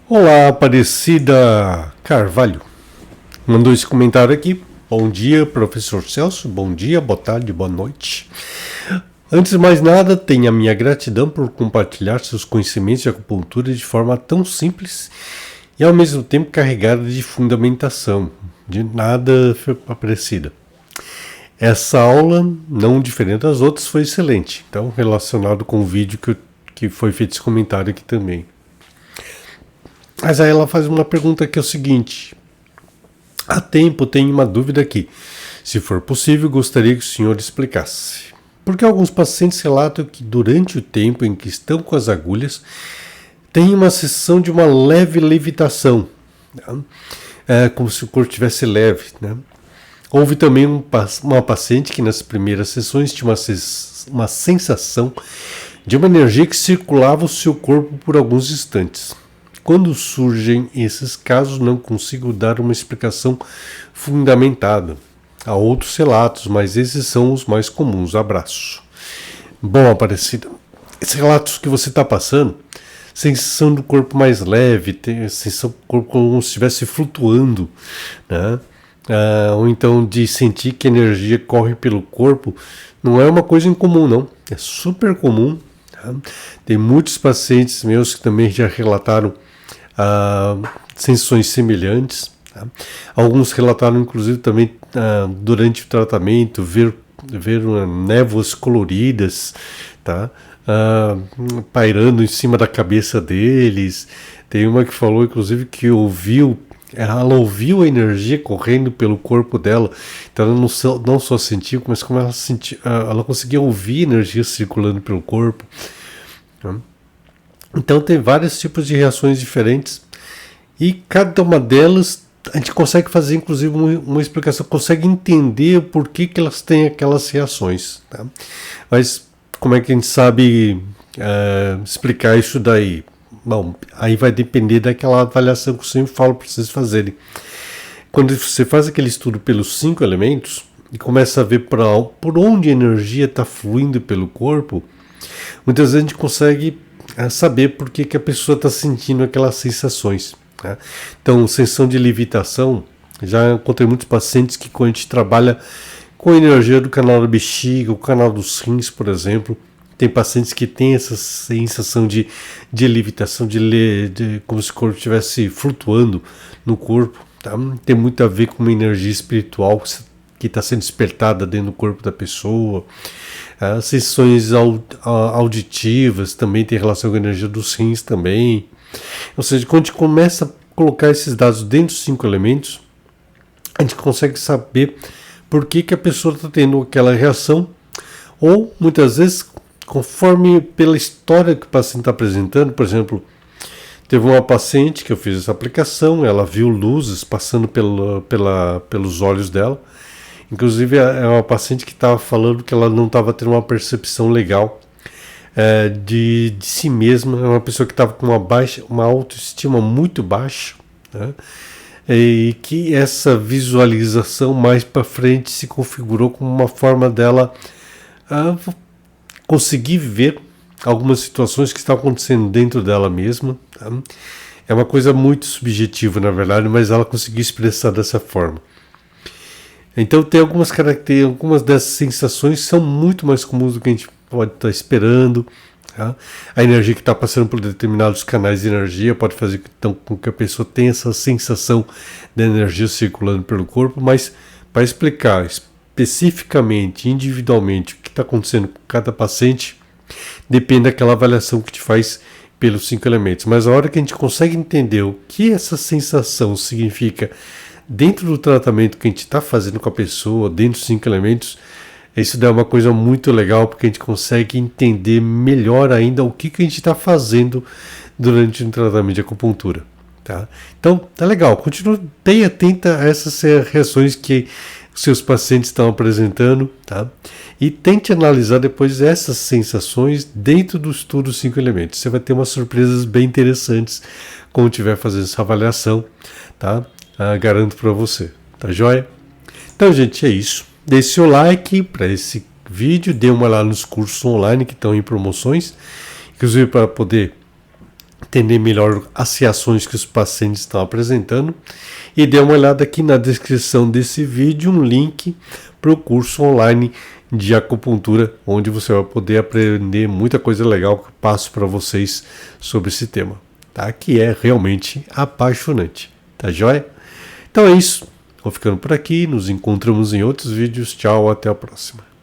Olá, Aparecida Carvalho. Mandou esse comentário aqui. Bom dia, professor Celso. Bom dia, boa tarde, boa noite. Antes de mais nada, tenho a minha gratidão por compartilhar seus conhecimentos de acupuntura de forma tão simples e ao mesmo tempo carregada de fundamentação. De nada, Aparecida. Essa aula, não diferente das outras, foi excelente. Então, relacionado com o vídeo que foi feito esse comentário aqui também. Mas aí ela faz uma pergunta que é o seguinte: há tempo tenho uma dúvida aqui. Se for possível, gostaria que o senhor explicasse. Porque alguns pacientes relatam que durante o tempo em que estão com as agulhas, tem uma sensação de uma leve levitação, né? Como se o corpo estivesse leve, né? Houve também uma paciente que nas primeiras sessões tinha uma sensação de uma energia que circulava o seu corpo por alguns instantes. Quando surgem esses casos, não consigo dar uma explicação fundamentada. Há outros relatos, mas esses são os mais comuns. Abraço. Bom, Aparecida, esses relatos que você está passando, sensação do corpo mais leve, sensação do corpo como se estivesse flutuando, né? Ou então de sentir que a energia corre pelo corpo, não é uma coisa incomum, não. É super comum. Tá? Tem muitos pacientes meus que também já relataram sensações semelhantes. Tá? Alguns relataram, inclusive, também durante o tratamento, ver névoas coloridas, tá? Pairando em cima da cabeça deles. Tem uma que falou, inclusive, que ela ouviu a energia correndo pelo corpo dela. Então ela não só sentiu, mas como ela conseguia ouvir a energia circulando pelo corpo. Tá? Então tem vários tipos de reações diferentes e cada uma delas a gente consegue fazer inclusive uma explicação, consegue entender por que elas têm aquelas reações. Tá? Mas como é que a gente sabe explicar isso daí? Bom, aí vai depender daquela avaliação que eu sempre falo para vocês fazerem. Quando você faz aquele estudo pelos 5 elementos e começa a ver por onde a energia está fluindo pelo corpo, muitas vezes a gente consegue saber por que a pessoa está sentindo aquelas sensações. Né? Então, sensação de levitação, já encontrei muitos pacientes que quando a gente trabalha com a energia do canal da bexiga, o canal dos rins, por exemplo, tem pacientes que têm essa sensação de levitação, como se o corpo estivesse flutuando no corpo. Tá? Tem muito a ver com uma energia espiritual que está sendo despertada dentro do corpo da pessoa. As sensações auditivas também tem relação com a energia dos rins também. Ou seja, quando a gente começa a colocar esses dados dentro dos 5 elementos, a gente consegue saber por que a pessoa está tendo aquela reação, ou muitas vezes, conforme pela história que o paciente está apresentando. Por exemplo, teve uma paciente que eu fiz essa aplicação, ela viu luzes passando pelos olhos dela. Inclusive é uma paciente que estava falando que ela não estava tendo uma percepção legal de si mesma. É uma pessoa que estava com uma autoestima muito baixa, né? E que essa visualização mais para frente se configurou como uma forma dela conseguir ver algumas situações que estão acontecendo dentro dela mesma. Tá? É uma coisa muito subjetiva, na verdade, mas ela conseguiu expressar dessa forma. Então tem algumas características, algumas dessas sensações são muito mais comuns do que a gente pode estar esperando. Tá? A energia que está passando por determinados canais de energia pode fazer com que a pessoa tenha essa sensação de energia circulando pelo corpo, mas para explicar especificamente, individualmente, o que está acontecendo com cada paciente, depende daquela avaliação que te faz pelos 5 elementos. Mas a hora que a gente consegue entender o que essa sensação significa dentro do tratamento que a gente está fazendo com a pessoa, dentro dos 5 elementos, isso dá uma coisa muito legal, porque a gente consegue entender melhor ainda o que a gente está fazendo durante um tratamento de acupuntura. Tá? Então, tá legal, continue bem atenta a essas reações que os seus pacientes estão apresentando, tá? E tente analisar depois essas sensações dentro do estudo 5 elementos. Você vai ter umas surpresas bem interessantes quando estiver fazendo essa avaliação, tá? Garanto para você, tá joia? Então, gente, é isso. Deixe seu like para esse vídeo, dê uma lá nos cursos online que estão em promoções, inclusive para poder entender melhor as reações que os pacientes estão apresentando. E dê uma olhada aqui na descrição desse vídeo, um link para o curso online de acupuntura, onde você vai poder aprender muita coisa legal que eu passo para vocês sobre esse tema, tá? Que é realmente apaixonante, tá joia? Então é isso, vou ficando por aqui, nos encontramos em outros vídeos, tchau, até a próxima.